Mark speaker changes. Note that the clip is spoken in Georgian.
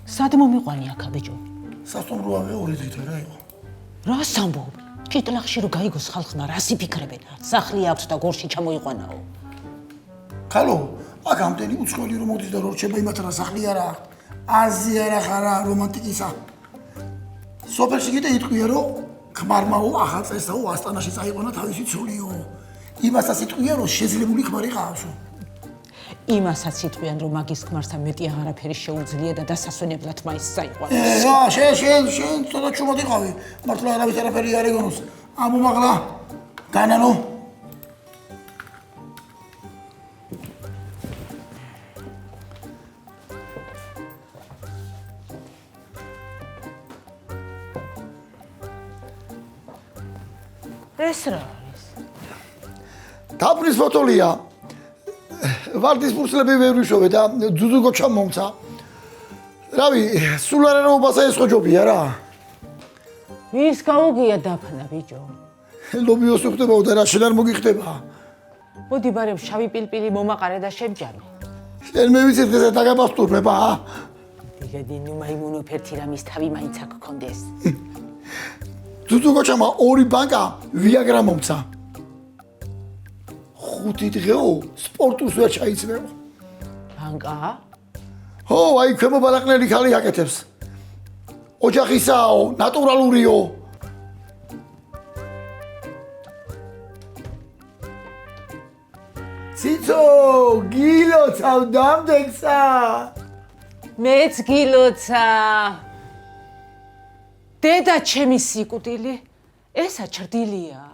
Speaker 1: სად მომიყვანი აქა ბიჭო?
Speaker 2: სასტუმროა ორი დღით რა იყო.
Speaker 1: რას ამბობ? ჭიტლახში რო გაიგოს ხალხმა რას იფიქრებენ? სახლი აქვს და გორში ჩამოიყვანაო.
Speaker 2: ხალო, აქ ამდენი უცხოელი რომ მოდის და რო რჩება იმათ რა სახლი არა. აზია რა ხარა რომანტიკისა. სოფელში კიდე იტყვია რომ ქმარმაო ახალ წესაო ასტანაში წაიყვანა თავისი ცოლიო. იმასაც იტყვია რომ შეძლებული ქმარი ყავსო.
Speaker 1: იმასაც იტყვიან რომ მაგის ქმართან მეტი აღარაფერი შეუძლია და დასასვენებლად მაინც წაიყვანოს.
Speaker 2: შენ ცოტა ჩუმად იყავი. მართლა არავის არაფერი არ ეგონოს. ამომაღლა განანო.
Speaker 1: ეს რა არის?
Speaker 2: დაფრის ფოტოლია. ვარდის ფურცლები ვერ ვიშოვე და ძუძუგო ჩამომცა. რავი, სულ არაობასა ეს ხო ჯობია რა.
Speaker 1: ვის გაუგია დაფნა ბიჭო?
Speaker 2: ლობიოს უხდებაო და რა შენ არ მოგიხდება.
Speaker 1: მოდი ბარემ შავი პილპილი მომაყარე და შემჯამე.
Speaker 2: შენ მე ვიცით ესა დაგაბასტურება.
Speaker 1: იგედი ნუ მაიმუნო ფერთი რამის თავი მაინც აქ გქონდეს.
Speaker 2: ძუძუგო ჩამა ორი ბანკა ვიაგრა მომცა. 5 დღეო სპორტულს ვერ ჩაიცნევა.
Speaker 1: ბანკა?
Speaker 2: ო, აი ქვემო ბალაყნელი ხალი აკეთებს. ოჯახისაო, ნატურალურიო. ციცო, გილოცავ დამდეგსა.
Speaker 1: მეც გილოცა. დედა ჩემი სიკვდილი, ესა ჩრდილია.